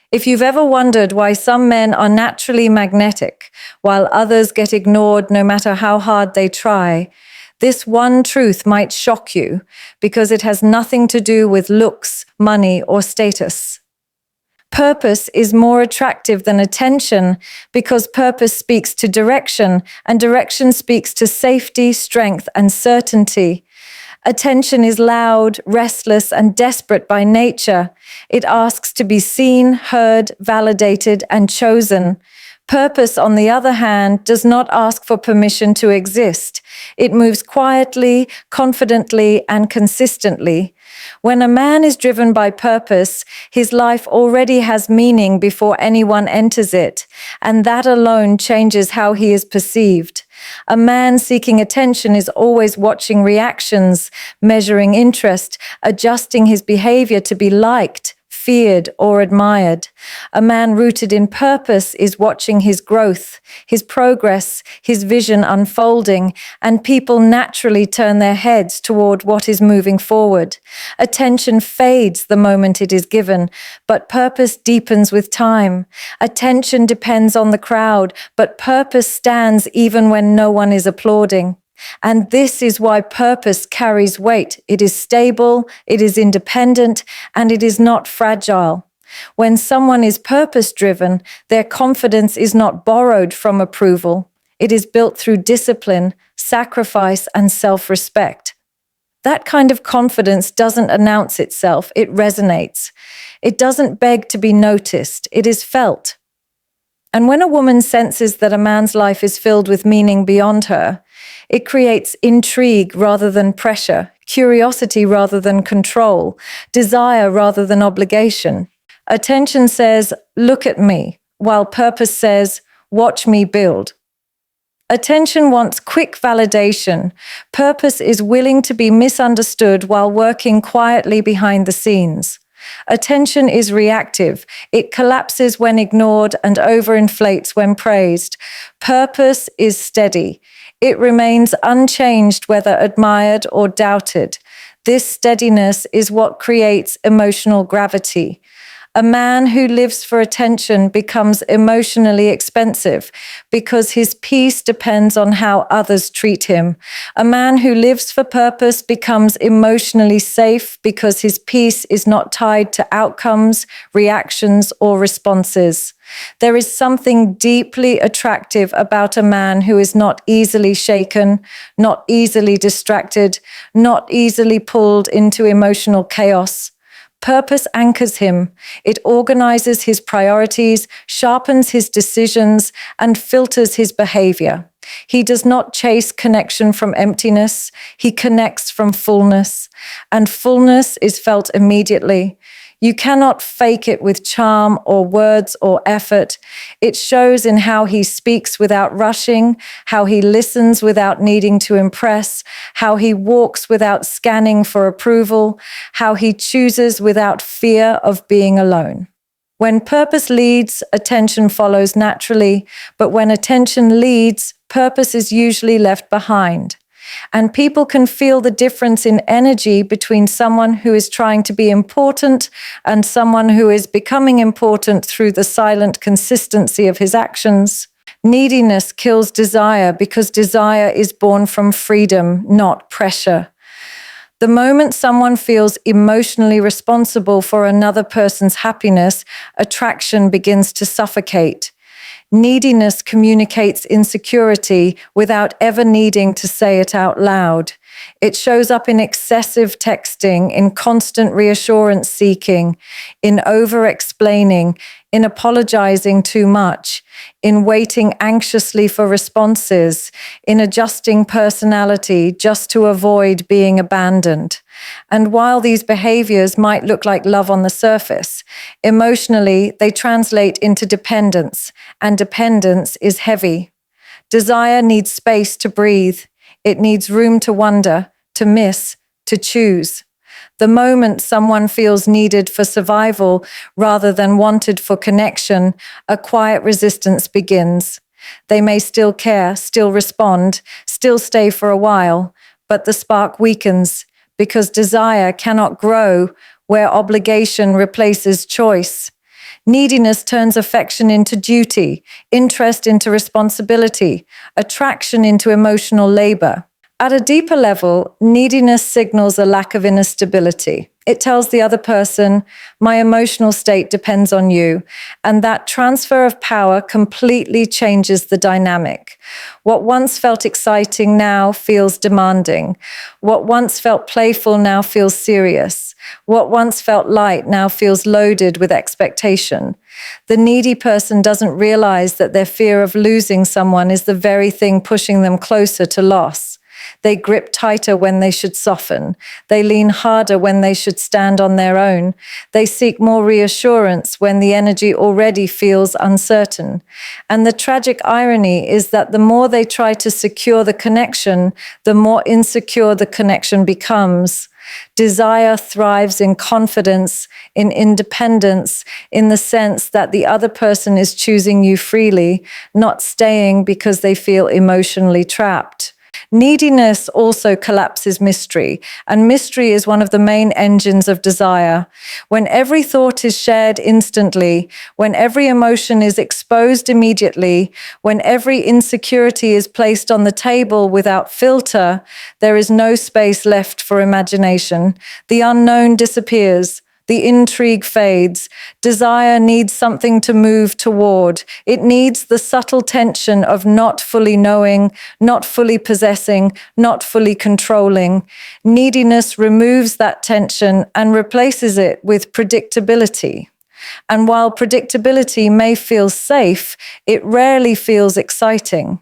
If you've ever wondered why some men are naturally magnetic, while others get ignored no matter how hard they try, this one truth might shock you because it has nothing to do with looks, money, or status. Purpose is more attractive than attention because purpose speaks to direction, and direction speaks to safety, strength, and certainty. Attention is loud, restless, and desperate by nature. It asks to be seen, heard, validated, and chosen. Purpose, on the other hand, does not ask for permission to exist. It moves quietly, confidently, and consistently. When a man is driven by purpose, his life already has meaning before anyone enters it, and that alone changes how he is perceived. A man seeking attention is always watching reactions, measuring interest, adjusting his behavior to be liked, feared, or admired. A man rooted in purpose is watching his growth, his progress, his vision unfolding, and people naturally turn their heads toward what is moving forward. Attention fades the moment it is given, but purpose deepens with time. Attention depends on the crowd, but purpose stands even when no one is applauding. And this is why purpose carries weight. It is stable, it is independent, and it is not fragile. When someone is purpose-driven, their confidence is not borrowed from approval. It is built through discipline, sacrifice, and self-respect. That kind of confidence doesn't announce itself, it resonates. It doesn't beg to be noticed, it is felt. And when a woman senses that a man's life is filled with meaning beyond her, it creates intrigue rather than pressure, curiosity rather than control, desire rather than obligation. Attention says, "Look at me," while purpose says, "Watch me build." Attention wants quick validation. Purpose is willing to be misunderstood while working quietly behind the scenes. Attention is reactive. It collapses when ignored and overinflates when praised. Purpose is steady. It remains unchanged whether admired or doubted. This steadiness is what creates emotional gravity. A man who lives for attention becomes emotionally expensive because his peace depends on how others treat him. A man who lives for purpose becomes emotionally safe because his peace is not tied to outcomes, reactions, or responses. There is something deeply attractive about a man who is not easily shaken, not easily distracted, not easily pulled into emotional chaos. Purpose anchors him. It organizes his priorities, sharpens his decisions, and filters his behavior. He does not chase connection from emptiness. He connects from fullness, and fullness is felt immediately. You cannot fake it with charm or words or effort. It shows in how he speaks without rushing, how he listens without needing to impress, how he walks without scanning for approval, how he chooses without fear of being alone. When purpose leads, attention follows naturally, but when attention leads, purpose is usually left behind. And people can feel the difference in energy between someone who is trying to be important and someone who is becoming important through the silent consistency of his actions. Neediness kills desire because desire is born from freedom, not pressure. The moment someone feels emotionally responsible for another person's happiness, attraction begins to suffocate. Neediness communicates insecurity without ever needing to say it out loud. It shows up in excessive texting, in constant reassurance seeking, in over-explaining, in apologizing too much, in waiting anxiously for responses, in adjusting personality just to avoid being abandoned. And while these behaviors might look like love on the surface, emotionally they translate into dependence, and dependence is heavy. Desire needs space to breathe. It needs room to wonder, to miss, to choose. The moment someone feels needed for survival rather than wanted for connection, a quiet resistance begins. They may still care, still respond, still stay for a while, but the spark weakens because desire cannot grow where obligation replaces choice. Neediness turns affection into duty, interest into responsibility, attraction into emotional labor. At a deeper level, neediness signals a lack of inner stability. It tells the other person, my emotional state depends on you, and that transfer of power completely changes the dynamic. What once felt exciting now feels demanding. What once felt playful now feels serious. What once felt light now feels loaded with expectation. The needy person doesn't realize that their fear of losing someone is the very thing pushing them closer to loss. They grip tighter when they should soften. They lean harder when they should stand on their own. They seek more reassurance when the energy already feels uncertain. And the tragic irony is that the more they try to secure the connection, the more insecure the connection becomes. Desire thrives in confidence, in independence, in the sense that the other person is choosing you freely, not staying because they feel emotionally trapped. Neediness also collapses mystery, and mystery is one of the main engines of desire. When every thought is shared instantly, when every emotion is exposed immediately, when every insecurity is placed on the table without filter, there is no space left for imagination. The unknown disappears. The intrigue fades. Desire needs something to move toward. It needs the subtle tension of not fully knowing, not fully possessing, not fully controlling. Neediness removes that tension and replaces it with predictability. And while predictability may feel safe, it rarely feels exciting.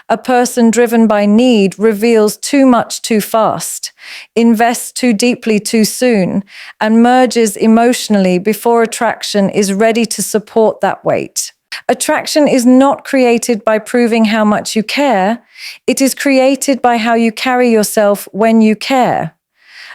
A person driven by need reveals too much too fast, invests too deeply too soon, and merges emotionally before attraction is ready to support that weight. Attraction is not created by proving how much you care. It is created by how you carry yourself when you care.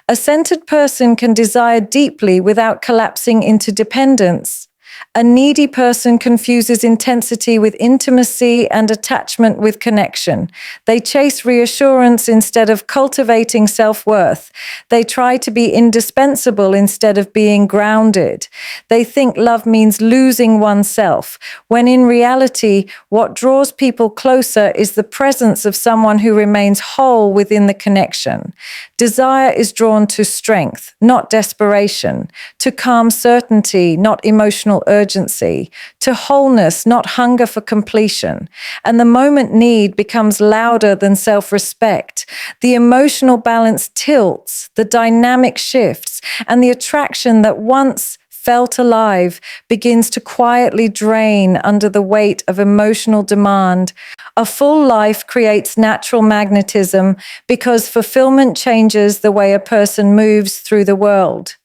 A centered person can desire deeply without collapsing into dependence. A needy person confuses intensity with intimacy and attachment with connection. They chase reassurance instead of cultivating self-worth. They try to be indispensable instead of being grounded. They think love means losing oneself, when in reality, what draws people closer is the presence of someone who remains whole within the connection. Desire is drawn to strength, not desperation, to calm certainty, not emotional urgency, to wholeness, not hunger for completion. And the moment need becomes louder than self-respect. The emotional balance tilts, the dynamic shifts, and the attraction that once felt alive begins to quietly drain under the weight of emotional demand. A full life creates natural magnetism because fulfillment changes the way a person moves through the world.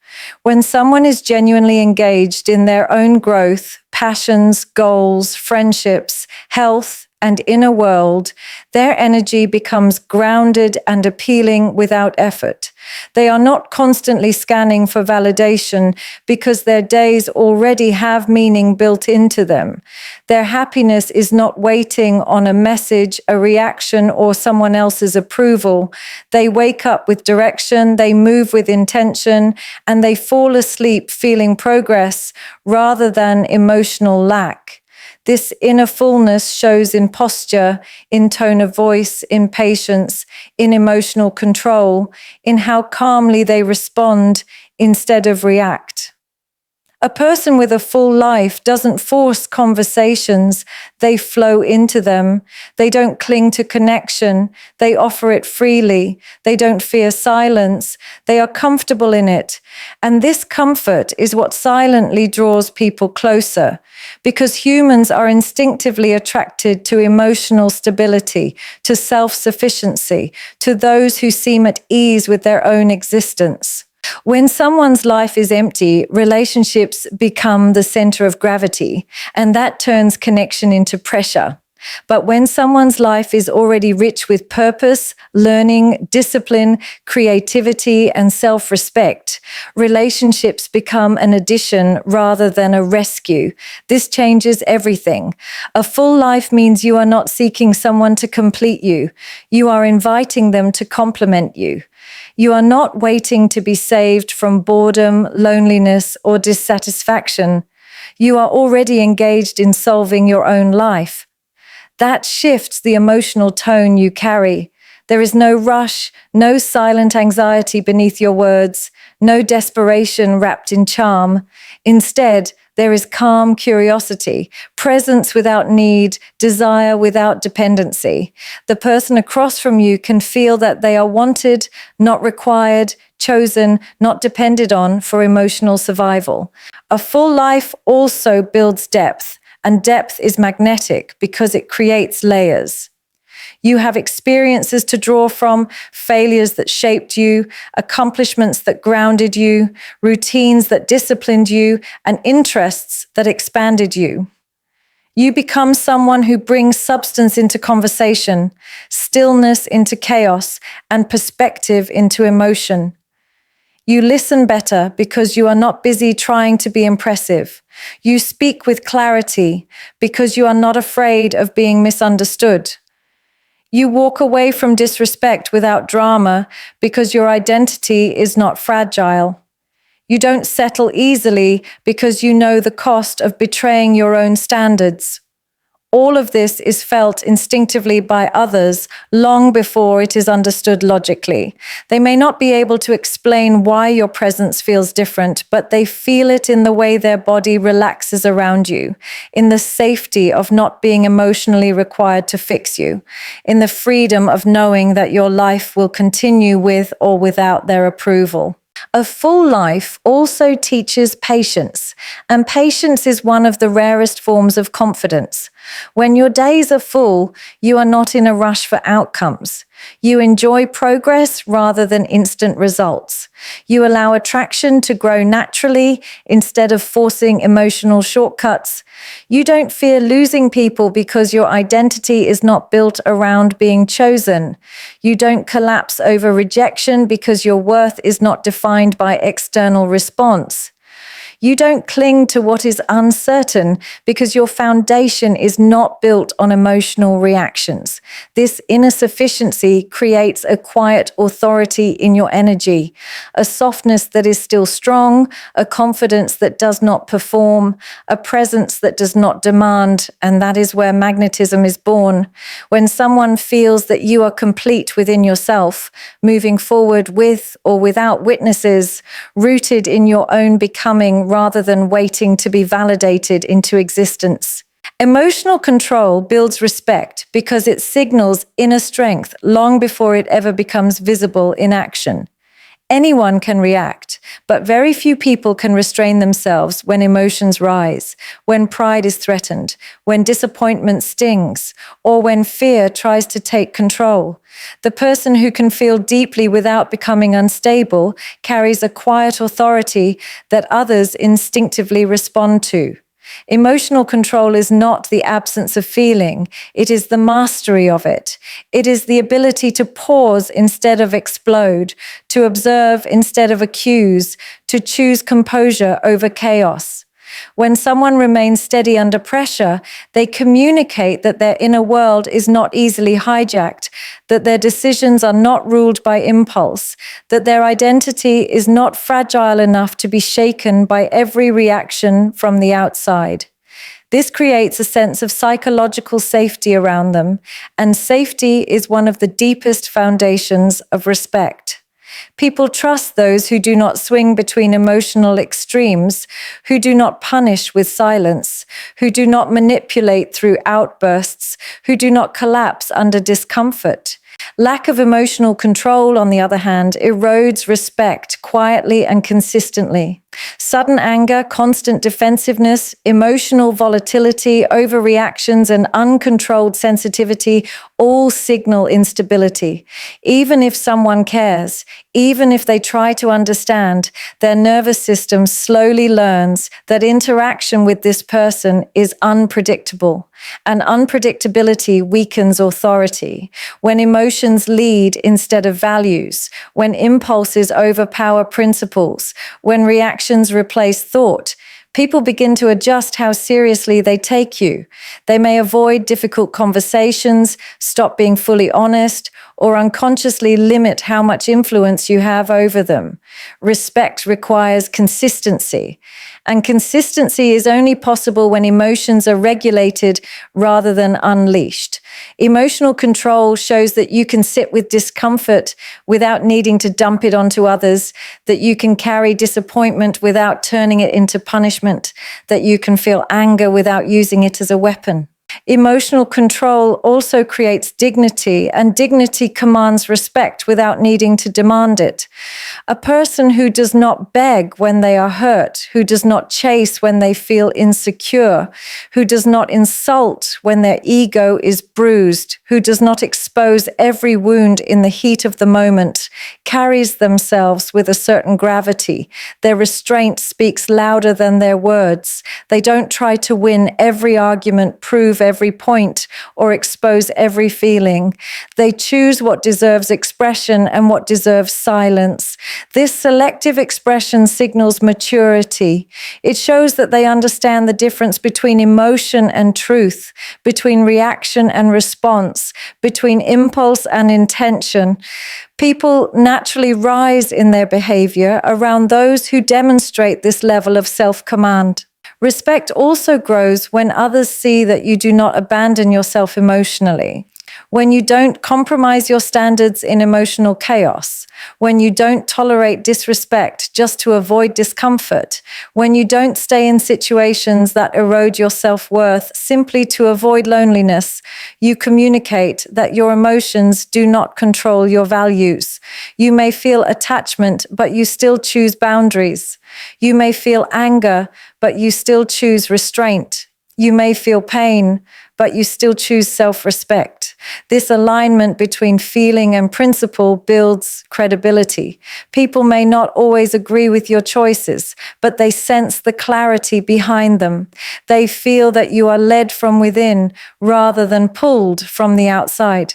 When someone is genuinely engaged in their own growth, passions, goals, friendships, health, and inner world, their energy becomes grounded and appealing without effort. They are not constantly scanning for validation because their days already have meaning built into them. Their happiness is not waiting on a message, a reaction, or someone else's approval. They wake up with direction, they move with intention, and they fall asleep feeling progress rather than emotional lack. This inner fullness shows in posture, in tone of voice, in patience, in emotional control, in how calmly they respond instead of react. A person with a full life doesn't force conversations, they flow into them. They don't cling to connection, they offer it freely. They don't fear silence, they are comfortable in it. And this comfort is what silently draws people closer, because humans are instinctively attracted to emotional stability, to self-sufficiency, to those who seem at ease with their own existence. When someone's life is empty, relationships become the center of gravity, and that turns connection into pressure. But when someone's life is already rich with purpose, learning, discipline, creativity, and self-respect, relationships become an addition rather than a rescue. This changes everything. A full life means you are not seeking someone to complete you. You are inviting them to complement you. You are not waiting to be saved from boredom, loneliness, or dissatisfaction. You are already engaged in solving your own life. That shifts the emotional tone you carry. There is no rush, no silent anxiety beneath your words, no desperation wrapped in charm. Instead, there is calm curiosity, presence without need, desire without dependency. The person across from you can feel that they are wanted, not required, chosen, not depended on for emotional survival. A full life also builds depth, and depth is magnetic because it creates layers. You have experiences to draw from, failures that shaped you, accomplishments that grounded you, routines that disciplined you, and interests that expanded you. You become someone who brings substance into conversation, stillness into chaos, and perspective into emotion. You listen better because you are not busy trying to be impressive. You speak with clarity because you are not afraid of being misunderstood. You walk away from disrespect without drama because your identity is not fragile. You don't settle easily because you know the cost of betraying your own standards. All of this is felt instinctively by others long before it is understood logically. They may not be able to explain why your presence feels different, but they feel it in the way their body relaxes around you, in the safety of not being emotionally required to fix you, in the freedom of knowing that your life will continue with or without their approval. A full life also teaches patience, and patience is one of the rarest forms of confidence. When your days are full, you are not in a rush for outcomes. You enjoy progress rather than instant results. You allow attraction to grow naturally instead of forcing emotional shortcuts. You don't fear losing people because your identity is not built around being chosen. You don't collapse over rejection because your worth is not defined by external response. You don't cling to what is uncertain because your foundation is not built on emotional reactions. This inner sufficiency creates a quiet authority in your energy, a softness that is still strong, a confidence that does not perform, a presence that does not demand, and that is where magnetism is born. When someone feels that you are complete within yourself, moving forward with or without witnesses, rooted in your own becoming, rather than waiting to be validated into existence. Emotional control builds respect because it signals inner strength long before it ever becomes visible in action. Anyone can react, but very few people can restrain themselves when emotions rise, when pride is threatened, when disappointment stings, or when fear tries to take control. The person who can feel deeply without becoming unstable carries a quiet authority that others instinctively respond to. Emotional control is not the absence of feeling, it is the mastery of it. It is the ability to pause instead of explode, to observe instead of accuse, to choose composure over chaos. When someone remains steady under pressure, they communicate that their inner world is not easily hijacked, that their decisions are not ruled by impulse, that their identity is not fragile enough to be shaken by every reaction from the outside. This creates a sense of psychological safety around them, and safety is one of the deepest foundations of respect. People trust those who do not swing between emotional extremes, who do not punish with silence, who do not manipulate through outbursts, who do not collapse under discomfort. Lack of emotional control, on the other hand, erodes respect quietly and consistently. Sudden anger, constant defensiveness, emotional volatility, overreactions, and uncontrolled sensitivity all signal instability. Even if someone cares, even if they try to understand, their nervous system slowly learns that interaction with this person is unpredictable. And unpredictability weakens authority. When emotions lead instead of values, when impulses overpower principles, when reactions replace thought, people begin to adjust how seriously they take you. They may avoid difficult conversations, stop being fully honest, or unconsciously limit how much influence you have over them. Respect requires consistency, and consistency is only possible when emotions are regulated rather than unleashed. Emotional control shows that you can sit with discomfort without needing to dump it onto others, that you can carry disappointment without turning it into punishment, that you can feel anger without using it as a weapon. Emotional control also creates dignity, and dignity commands respect without needing to demand it. A person who does not beg when they are hurt, who does not chase when they feel insecure, who does not insult when their ego is bruised, who does not expose every wound in the heat of the moment, carries themselves with a certain gravity. Their restraint speaks louder than their words. They don't try to win every argument, prove every point, or expose every feeling. They choose what deserves expression and what deserves silence. This selective expression signals maturity. It shows that they understand the difference between emotion and truth, between reaction and response, between impulse and intention. People naturally rise in their behavior around those who demonstrate this level of self-command. Respect also grows when others see that you do not abandon yourself emotionally, when you don't compromise your standards in emotional chaos, when you don't tolerate disrespect just to avoid discomfort, when you don't stay in situations that erode your self-worth simply to avoid loneliness. You communicate that your emotions do not control your values. You may feel attachment, but you still choose boundaries. You may feel anger, but you still choose restraint. You may feel pain, but you still choose self-respect. This alignment between feeling and principle builds credibility. People may not always agree with your choices, but they sense the clarity behind them. They feel that you are led from within rather than pulled from the outside.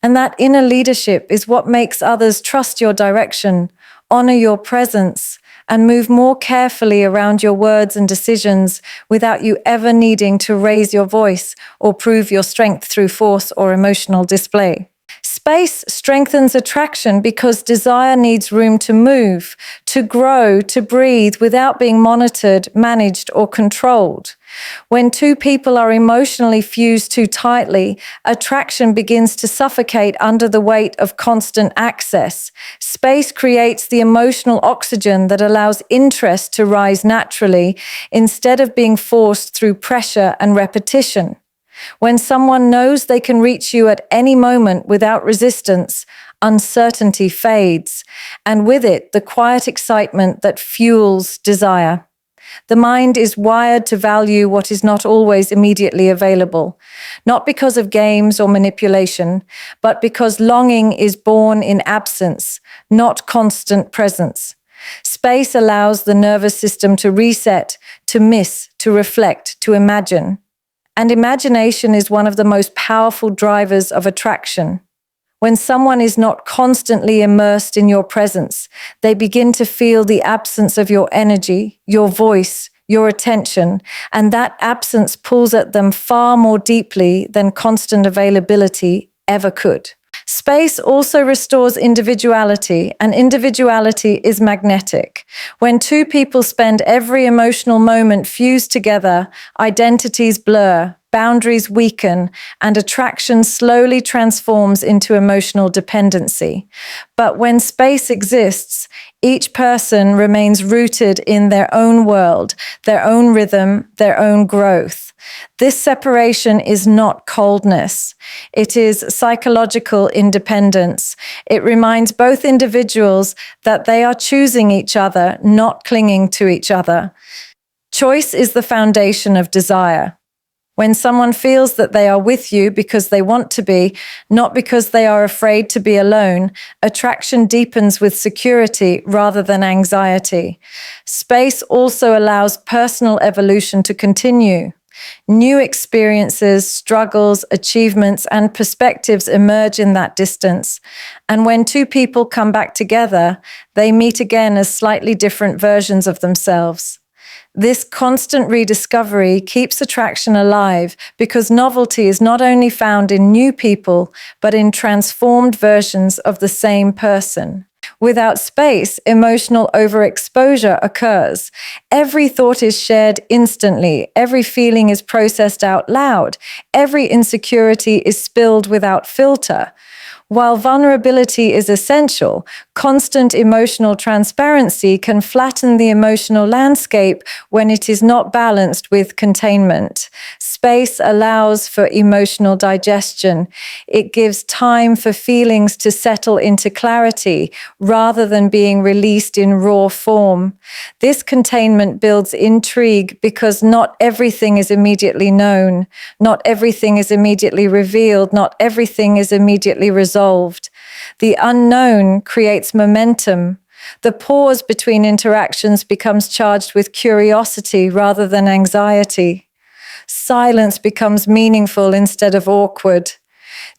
And that inner leadership is what makes others trust your direction, honor your presence, and move more carefully around your words and decisions without you ever needing to raise your voice or prove your strength through force or emotional display. Space strengthens attraction because desire needs room to move, to grow, to breathe without being monitored, managed, or controlled. When two people are emotionally fused too tightly, attraction begins to suffocate under the weight of constant access. Space creates the emotional oxygen that allows interest to rise naturally instead of being forced through pressure and repetition. When someone knows they can reach you at any moment without resistance, uncertainty fades, and with it, the quiet excitement that fuels desire. The mind is wired to value what is not always immediately available, not because of games or manipulation, but because longing is born in absence, not constant presence. Space allows the nervous system to reset, to miss, to reflect, to imagine. And imagination is one of the most powerful drivers of attraction. When someone is not constantly immersed in your presence, they begin to feel the absence of your energy, your voice, your attention, and that absence pulls at them far more deeply than constant availability ever could. Space also restores individuality, and individuality is magnetic. When two people spend every emotional moment fused together, identities blur, boundaries weaken, and attraction slowly transforms into emotional dependency. But when space exists, each person remains rooted in their own world, their own rhythm, their own growth. This separation is not coldness. It is psychological independence. It reminds both individuals that they are choosing each other, not clinging to each other. Choice is the foundation of desire. When someone feels that they are with you because they want to be, not because they are afraid to be alone, attraction deepens with security rather than anxiety. Space also allows personal evolution to continue. New experiences, struggles, achievements, and perspectives emerge in that distance. And when two people come back together, they meet again as slightly different versions of themselves. This constant rediscovery keeps attraction alive because novelty is not only found in new people, but in transformed versions of the same person. Without space, emotional overexposure occurs. Every thought is shared instantly. Every feeling is processed out loud. Every insecurity is spilled without filter. While vulnerability is essential, constant emotional transparency can flatten the emotional landscape when it is not balanced with containment. Space allows for emotional digestion. It gives time for feelings to settle into clarity rather than being released in raw form. This containment builds intrigue because not everything is immediately known, not everything is immediately revealed, not everything is immediately resolved. The unknown creates momentum. The pause between interactions becomes charged with curiosity rather than anxiety. Silence becomes meaningful instead of awkward.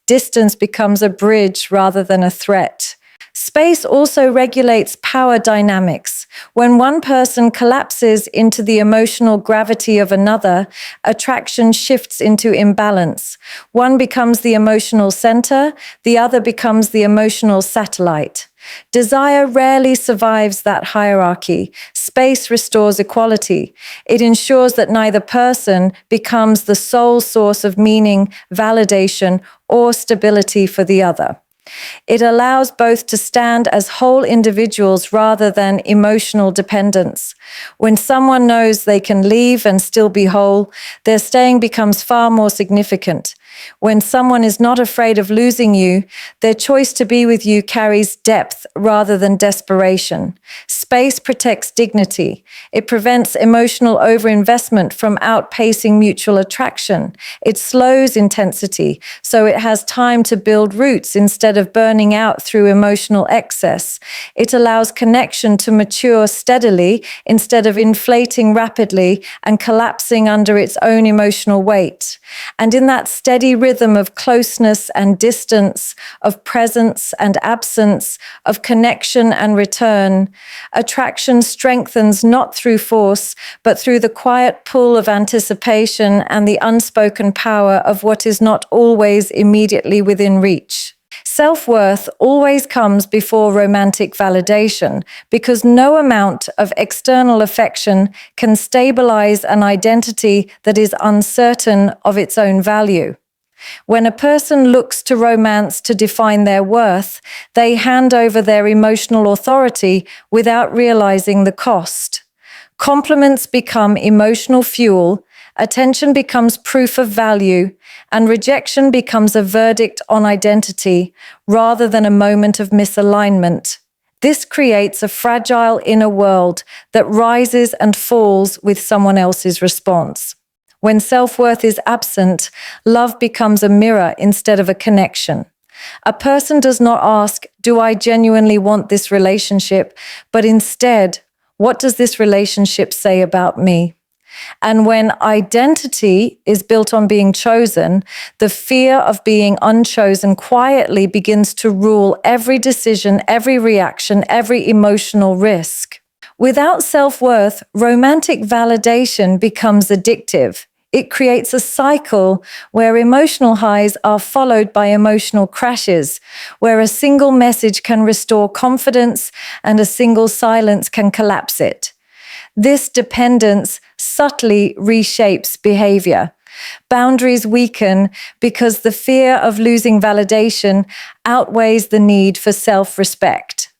Distance becomes a bridge rather than a threat. Space also regulates power dynamics. When one person collapses into the emotional gravity of another, attraction shifts into imbalance. One becomes the emotional center, the other becomes the emotional satellite. Desire rarely survives that hierarchy. Space restores equality. It ensures that neither person becomes the sole source of meaning, validation, or stability for the other. It allows both to stand as whole individuals rather than emotional dependents. When someone knows they can leave and still be whole, their staying becomes far more significant. When someone is not afraid of losing you, their choice to be with you carries depth rather than desperation. Space protects dignity. It prevents emotional overinvestment from outpacing mutual attraction. It slows intensity, so it has time to build roots instead of burning out through emotional excess. It allows connection to mature steadily instead of inflating rapidly and collapsing under its own emotional weight. And in that steady rhythm of closeness and distance, of presence and absence, of connection and return, attraction strengthens not through force, but through the quiet pull of anticipation and the unspoken power of what is not always immediately within reach. Self-worth always comes before romantic validation because no amount of external affection can stabilize an identity that is uncertain of its own value. When a person looks to romance to define their worth, they hand over their emotional authority without realizing the cost. Compliments become emotional fuel, attention becomes proof of value, and rejection becomes a verdict on identity rather than a moment of misalignment. This creates a fragile inner world that rises and falls with someone else's response. When self-worth is absent, love becomes a mirror instead of a connection. A person does not ask, "Do I genuinely want this relationship?" but instead, "What does this relationship say about me?" And when identity is built on being chosen, the fear of being unchosen quietly begins to rule every decision, every reaction, every emotional risk. Without self-worth, romantic validation becomes addictive. It creates a cycle where emotional highs are followed by emotional crashes, where a single message can restore confidence and a single silence can collapse it. This dependence subtly reshapes behavior. Boundaries weaken because the fear of losing validation outweighs the need for self-respect.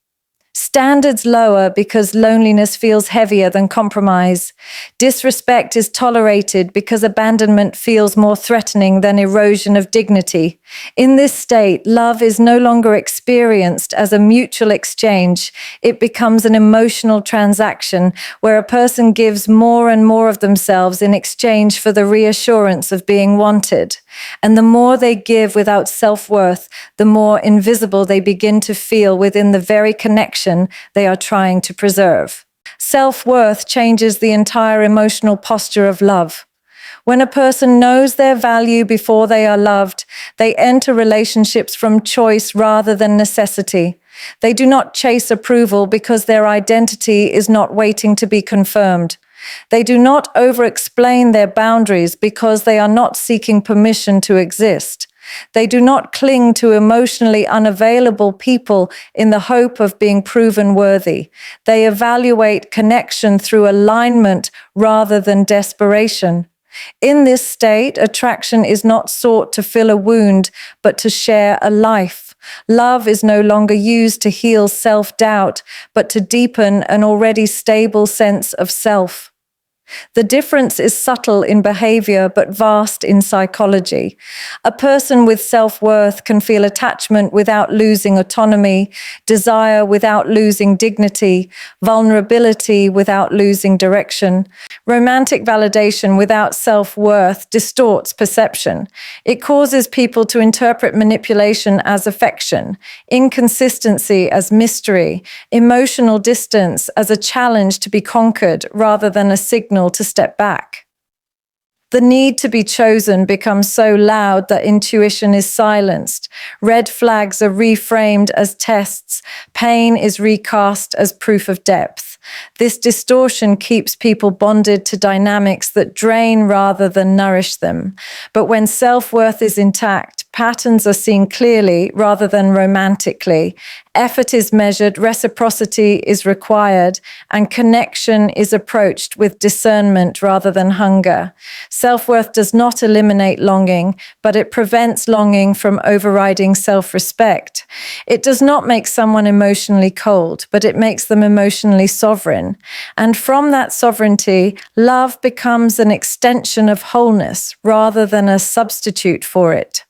Standards lower because loneliness feels heavier than compromise. Disrespect is tolerated because abandonment feels more threatening than erosion of dignity. In this state, love is no longer experienced as a mutual exchange. It becomes an emotional transaction where a person gives more and more of themselves in exchange for the reassurance of being wanted. And the more they give without self-worth, the more invisible they begin to feel within the very connection they are trying to preserve. Self-worth changes the entire emotional posture of love. When a person knows their value before they are loved, they enter relationships from choice rather than necessity. They do not chase approval because their identity is not waiting to be confirmed. They do not over-explain their boundaries because they are not seeking permission to exist. They do not cling to emotionally unavailable people in the hope of being proven worthy. They evaluate connection through alignment rather than desperation. In this state, attraction is not sought to fill a wound, but to share a life. Love is no longer used to heal self-doubt, but to deepen an already stable sense of self. The difference is subtle in behavior, but vast in psychology. A person with self-worth can feel attachment without losing autonomy, desire without losing dignity, vulnerability without losing direction. Romantic validation without self-worth distorts perception. It causes people to interpret manipulation as affection, inconsistency as mystery, emotional distance as a challenge to be conquered rather than a signal to step back. The need to be chosen becomes so loud that intuition is silenced. Red flags are reframed as tests. Pain is recast as proof of depth. This distortion keeps people bonded to dynamics that drain rather than nourish them. But when self-worth is intact, patterns are seen clearly rather than romantically. Effort is measured, reciprocity is required, and connection is approached with discernment rather than hunger. Self-worth does not eliminate longing, but it prevents longing from overriding self-respect. It does not make someone emotionally cold, but it makes them emotionally sovereign. And from that sovereignty, love becomes an extension of wholeness rather than a substitute for it.